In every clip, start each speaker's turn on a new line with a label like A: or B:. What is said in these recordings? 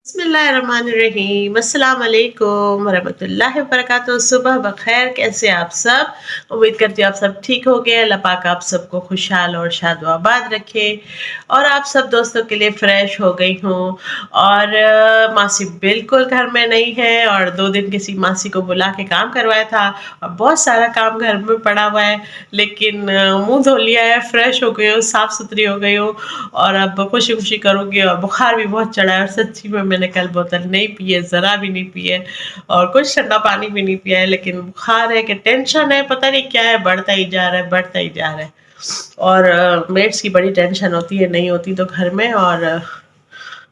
A: बिस्मिल्लाहिर्रहमानिर्रहीम अस्सलाम वालेकुम वरहमतुल्लाहि वबरकातुहू। सुबह बखैर, कैसे आप सब? उम्मीद करती हूँ आप सब ठीक हो गए। अल्लाह पाक आप सबको खुशहाल और शाद व आबाद रखे। और आप सब दोस्तों के लिए फ्रेश हो गई हूँ। और मासी बिल्कुल घर में नहीं है और 2 दिन किसी मासी को बुला के काम करवाया था और बहुत सारा काम घर में पड़ा हुआ है। लेकिन मुँह धो लिया है, फ्रेश हो गई हूँ, साफ-सुथरी हो गई हूँ और अब खुशी-खुशी करूँगी। और बुखार भी बहुत चढ़ा है और सच्ची में मैंने कल बोतल नहीं पी है, ज़रा भी नहीं पी है और कुछ ठंडा पानी भी नहीं पिया है। लेकिन बुखार है कि टेंशन है, पता नहीं क्या है, बढ़ता ही जा रहा है, बढ़ता ही जा रहा है। और मेड्स की बड़ी टेंशन होती है, नहीं होती तो घर में। और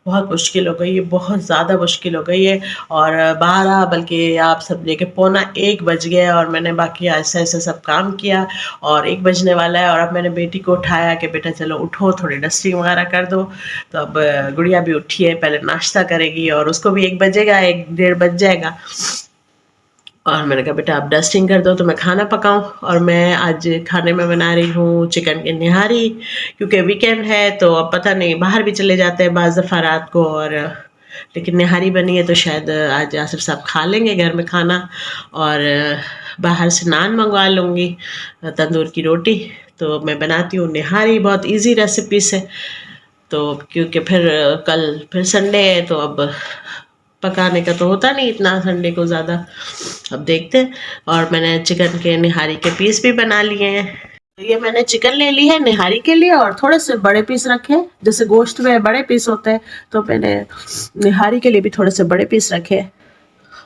A: बहुत मुश्किल हो गई है, बहुत ज़्यादा मुश्किल हो गई है। और 12 बल्कि आप समझिए कि पौना 1 बज गया और मैंने बाकी ऐसे-ऐसे सब काम किया और 1 बजने वाला है। और अब मैंने बेटी को उठाया कि बेटा चलो उठो, थोड़ी डस्टिंग वगैरह कर दो। तो अब गुड़िया भी उठी है, पहले नाश्ता करेगी और उसको भी 1 बजेगा, 1 डेढ़ बज जाएगा। और मैंने कहा बेटा आप डस्टिंग कर दो तो मैं खाना पकाऊँ। और मैं आज खाने में बना रही हूँ चिकन की निहारी, क्योंकि वीकेंड है तो अब पता नहीं बाहर भी चले जाते हैं बाज़ दफ़ा रात को। और लेकिन निहारी बनी है तो शायद आज आसिफ साहब खा लेंगे घर में खाना। और बाहर से नान मंगवा लूँगी, तंदूर की रोटी। तो मैं बनाती हूँ निहारी, बहुत ईज़ी रेसिपी से। तो क्योंकि फिर कल फिर संडे है तो अब पकाने का तो होता नहीं इतना संडे को ज़्यादा। अब देखते हैं। और मैंने चिकन के निहारी के पीस भी बना लिए हैं। ये मैंने चिकन ले ली है निहारी के लिए और थोड़े से बड़े पीस रखे हैं। जैसे गोश्त में बड़े पीस होते हैं तो मैंने निहारी के लिए भी थोड़े से बड़े पीस रखे हैं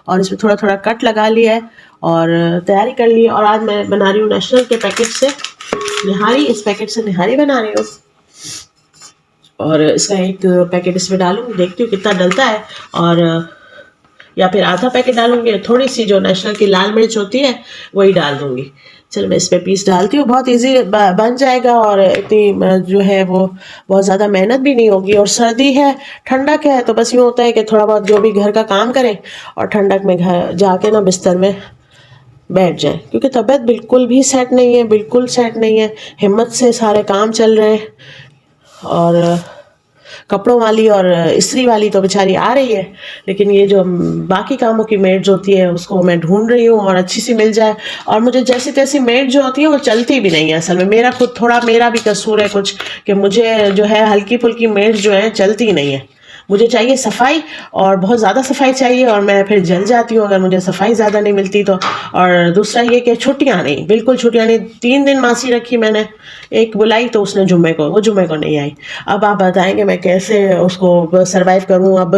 A: और इसमें थोड़ा-थोड़ा कट लगा लिया है और तैयारी कर ली है। और आज मैं बना रही हूँ नेशनल के पैकेट से निहारी, इस पैकेट से निहारी बना रही हूँ। और इसका एक पैकेट इसमें डालूँगी, देखती हूँ कितना डलता है। और या फिर आधा पैकेट डालूँगी, थोड़ी सी जो नेशनल की लाल मिर्च होती है वही डाल दूँगी। चलो मैं इसमें पीस डालती हूँ, बहुत ईज़ी बन जाएगा और इतनी जो है वो बहुत ज़्यादा मेहनत भी नहीं होगी। और सर्दी है, ठंडक है तो बस यूँ होता है कि थोड़ा बहुत जो भी घर का काम करें और ठंडक में घर जाके ना बिस्तर में बैठ जाएँ, क्योंकि तबीयत बिल्कुल भी सेट नहीं है, बिल्कुल सेट नहीं है। हिम्मत से सारे काम चल रहे हैं और कपड़ों वाली और इस्त्री वाली तो बेचारी आ रही है, लेकिन ये जो बाकी कामों की मेड्स होती है उसको मैं ढूंढ रही हूँ और अच्छी सी मिल जाए। और मुझे जैसी तैसी मेड जो होती है वो चलती भी नहीं है असल में। मेरा खुद थोड़ा मेरा भी कसूर है कुछ कि मुझे जो है हल्की फुल्की मेड्स जो है चलती नहीं है। मुझे चाहिए सफाई और बहुत ज़्यादा सफाई चाहिए और मैं फिर जल जाती हूँ अगर मुझे सफाई ज़्यादा नहीं मिलती तो। और दूसरा ये कि छुट्टियाँ नहीं, बिल्कुल छुट्टियाँ नहीं। 3 दिन मासी रखी मैंने, एक बुलाई तो उसने जुम्मे को, वो जुम्मे को नहीं आई। अब आप बताएंगे मैं कैसे उसको सर्वाइव करूँ। अब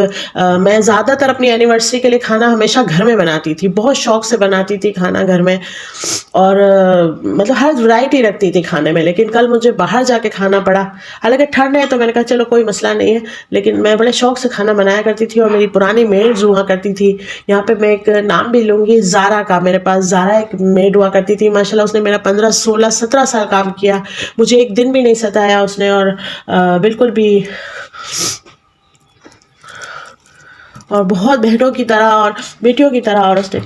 A: मैं ज़्यादातर अपनी एनिवर्सरी के लिए खाना हमेशा घर में बनाती थी, बहुत शौक से बनाती थी खाना घर में। और मतलब हर वैरायटी रखती थी खाने में। लेकिन कल मुझे बाहर जाके खाना पड़ा, हालांकि ठंड है तो मैंने कहा चलो कोई मसला नहीं है, लेकिन मैं बड़े शौक से खाना बनाया करती थी। और मेरी पुरानी मेड्स हुआ करती थी, यहाँ पे मैं एक नाम भी लूँगी, ज़ारा का। मेरे पास ज़ारा एक मेड हुआ करती थी, माशाल्लाह उसने मेरा 15 16 17 साल काम किया, मुझे एक दिन भी नहीं सताया उसने। और बिल्कुल भी और बहुत बहनों की तरह और बेटियों की तरह और उसने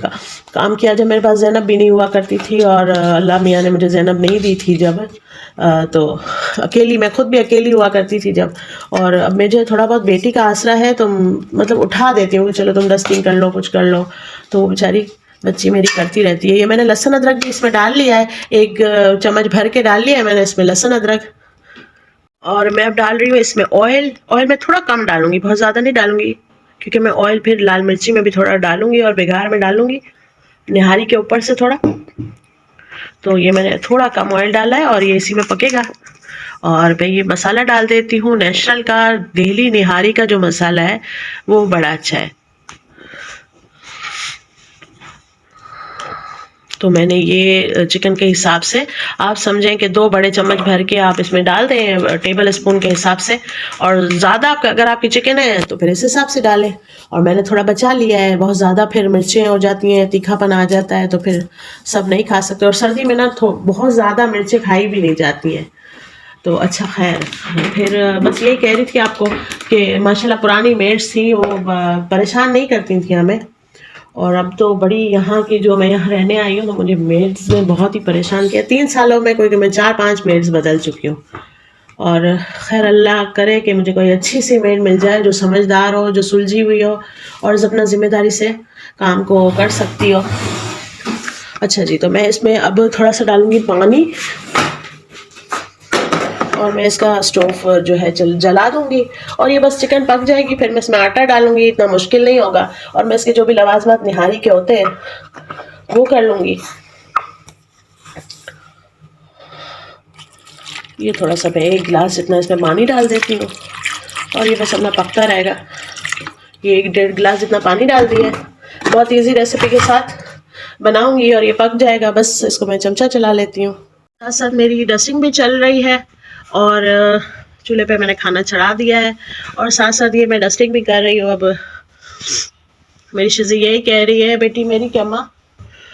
A: काम किया। जब मेरे पास ज़ैनब भी नहीं हुआ करती थी और अल्लाह मियाँ ने मुझे ज़ैनब नहीं दी थी जब, तो अकेली, मैं खुद भी अकेली हुआ करती थी जब। और अब मुझे थोड़ा बहुत बेटी का आसरा है तो मतलब उठा देती हूँ कि चलो तुम डस्टिंग कर लो, कुछ कर लो। तो वो बेचारी बच्ची मेरी करती रहती है। ये मैंने लहसुन अदरक भी इसमें डाल लिया है, 1 चम्मच भर के डाल लिया है मैंने इसमें लहसुन अदरक। और मैं अब डाल रही हूँ इसमें ऑयल। ऑयल मैं थोड़ा कम डालूंगी, बहुत ज़्यादा नहीं डालूंगी, क्योंकि मैं ऑयल फिर लाल मिर्ची में भी थोड़ा डालूंगी और बिगार में डालूंगी निहारी के ऊपर से थोड़ा। तो ये मैंने थोड़ा कम ऑयल डाला है और ये इसी में पकेगा। और मैं ये मसाला डाल देती हूँ नेशनल का, दिल्ली निहारी का जो मसाला है वो बड़ा अच्छा है। तो मैंने ये चिकन के हिसाब से आप समझें कि 2 बड़े चम्मच भर के आप इसमें डाल दें टेबल स्पून के हिसाब से। और ज़्यादा अगर आपकी चिकन है तो फिर इस हिसाब से डालें। और मैंने थोड़ा बचा लिया है, बहुत ज़्यादा फिर मिर्चें हो जाती हैं, तीखापन आ जाता है तो फिर सब नहीं खा सकते। और सर्दी में ना बहुत ज़्यादा मिर्चें खाई भी नहीं जाती हैं। तो अच्छा खैर, फिर बस यही कह रही थी आपको कि माशाल्लाह पुरानी मेड्स थी, वो परेशान नहीं करती थी हमें। और अब तो बड़ी यहाँ की, जो मैं यहाँ रहने आई हूँ तो मुझे मेड्स ने बहुत ही परेशान किया। 3 सालों में कोई मैं 4-5 मेड्स बदल चुकी हूँ। और खैर अल्लाह करे कि मुझे कोई अच्छी सी मेड मिल जाए जो समझदार हो, जो सुलझी हुई हो और अपना ज़िम्मेदारी से काम को कर सकती हो। अच्छा जी, तो मैं इसमें अब थोड़ा सा डालूँगी पानी और मैं इसका स्टोव जो है जला दूँगी और ये बस चिकन पक जाएगी, फिर मैं इसमें आटा डालूँगी, इतना मुश्किल नहीं होगा। और मैं इसके जो भी लवाज़मात निहारी के होते हैं वो कर लूँगी। ये थोड़ा सा मैं 1 गिलास इतना इसमें पानी डाल देती हूँ और ये बस अपना पकता रहेगा। ये 1-1.5 गिलास जितना पानी डाल दिया है। बहुत इजी रेसिपी के साथ बनाऊंगी और ये पक जाएगा। बस इसको मैं चमचा चला लेती हूँ। साथ साथ मेरी डस्टिंग भी चल रही है और चूल्हे पे मैंने खाना चढ़ा दिया है और साथ साथ ये मैं डस्टिंग भी कर रही हूँ। अब मेरी शिज़ी यही कह रही है बेटी मेरी कि अम्मा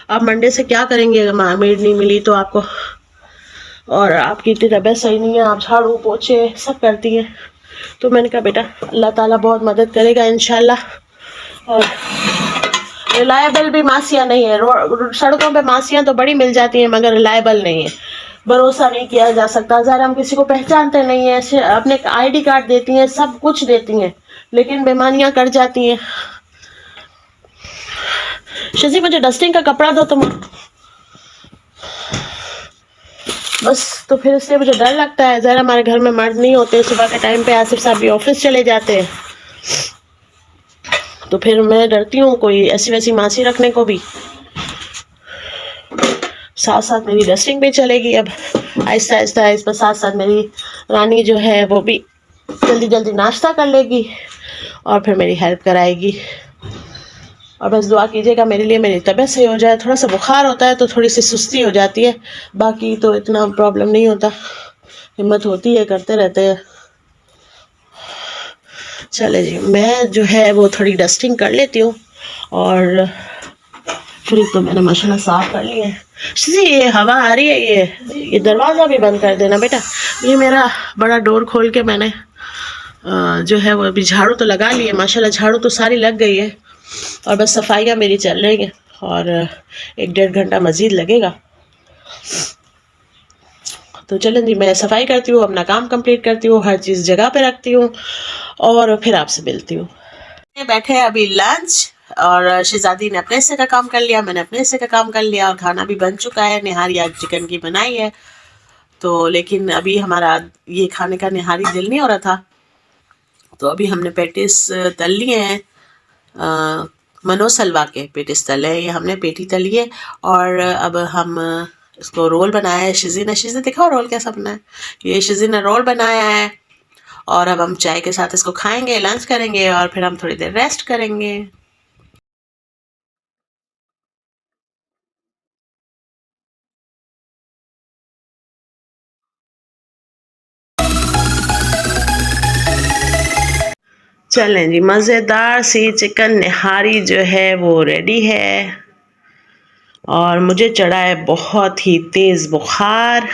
A: आप मंडे से क्या करेंगे अगर मेड नहीं मिली तो आपको, और आपकी इतनी तबीयत सही नहीं है, आप झाड़ू पोछे सब करती हैं। तो मैंने कहा बेटा अल्लाह ताला बहुत मदद करेगा इंशाल्लाह। और रिलायबल भी मासियाँ नहीं है, सड़कों पे मासियाँ तो बड़ी मिल जाती हैं मगर रिलायबल नहीं है, भरोसा नहीं किया जा सकता। ज़रा हम किसी को पहचानते नहीं हैं, अपने ID कार्ड देती हैं, सब कुछ देती हैं लेकिन बेईमानियाँ कर जाती हैं। शजी मुझे डस्टिंग का कपड़ा दो तुम। बस तो फिर इसलिए मुझे डर लगता है। ज़रा हमारे घर में मर्द नहीं होते, सुबह के टाइम पे आसिफ साहब भी ऑफिस चले जाते हैं तो फिर मैं डरती हूँ कोई ऐसी वैसी मासी रखने को भी। साथ साथ मेरी डस्टिंग भी चलेगी अब आहिस्ता आहिस्ता। इस पर साथ साथ मेरी रानी जो है वो भी जल्दी जल्दी नाश्ता कर लेगी और फिर मेरी हेल्प कराएगी। और बस दुआ कीजिएगा मेरे लिए मेरी तबीयत सही हो जाए। थोड़ा सा बुखार होता है तो थोड़ी सी सुस्ती हो जाती है, बाकी तो इतना प्रॉब्लम नहीं होता, हिम्मत होती है, करते रहते हैं। चले जी, मैं जो है वो थोड़ी डस्टिंग कर लेती हूँ और फ्रिज तो मैंने माशाल्लाह साफ कर लिया है। ये हवा आ रही है, ये दरवाज़ा भी बंद कर देना बेटा। ये मेरा बड़ा डोर खोल के मैंने जो है वो अभी झाड़ू तो लगा ली है माशाल्लाह, झाड़ू तो सारी लग गई है और बस सफाइयाँ मेरी चल रही हैं और 1-1.5 घंटा मज़ीद लगेगा। तो चलें जी, मैं सफाई करती हूँ, अपना काम कंप्लीट करती हूँ, हर चीज़ जगह पे रखती हूँ और फिर आपसे मिलती हूँ। बैठे अभी लंच और शहजादी ने अपने हिस्से का काम कर लिया, मैंने अपने हिस्से का काम कर लिया और खाना भी बन चुका है। निहारी आज चिकन की बनाई है तो, लेकिन अभी हमारा ये खाने का निहारी दिल नहीं हो रहा था तो अभी हमने पेटिस तल लिए हैं। मनोसलवा के पेटिस तले हैं, ये हमने पेटी तली है और अब हम इसको रोल बनाया है। शिज़ी ने दिखाओ रोल कैसा बना है। ये शिज़ी ने रोल बनाया है और अब हम चाय के साथ इसको खाएंगे, लंच करेंगे और फिर हम थोड़ी देर रेस्ट करेंगे। चलें जी, मज़ेदार सी चिकन निहारी जो है वो रेडी है और मुझे चढ़ा है बहुत ही तेज़ बुखार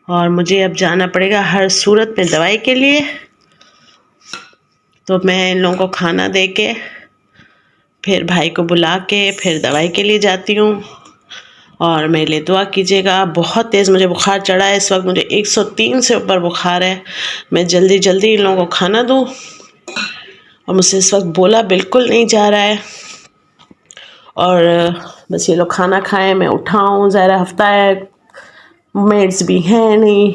A: और मुझे अब जाना पड़ेगा हर सूरत में दवाई के लिए। तो मैं इन लोगों को खाना दे के फिर भाई को बुला के फिर दवाई के लिए जाती हूँ और मेरे लिए दुआ कीजिएगा। बहुत तेज़ मुझे बुखार चढ़ा है, इस वक्त मुझे 103 से ऊपर बुखार है। मैं जल्दी जल्दी इन लोगों को खाना दूँ और मुझसे इस वक्त बोला बिल्कुल नहीं जा रहा है और बस ये लोग खाना खाएं, मैं उठाऊँ। ज़ाहिर हफ्ता है, मेड्स भी हैं नहीं,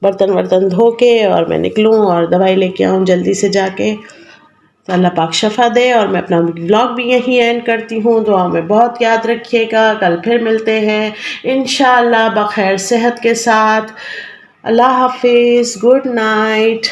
A: बर्तन वर्तन धो के और मैं निकलूँ और दवाई लेके आऊँ जल्दी से जाके। तो अल्लाह पाक शफ़ा दे और मैं अपना ब्लॉग भी यहीं एंड करती हूँ। दुआ में बहुत याद रखिएगा, कल फिर मिलते हैं इंशाअल्लाह बख़ैर सेहत के साथ। अल्लाह हाफिज़, गुड नाइट।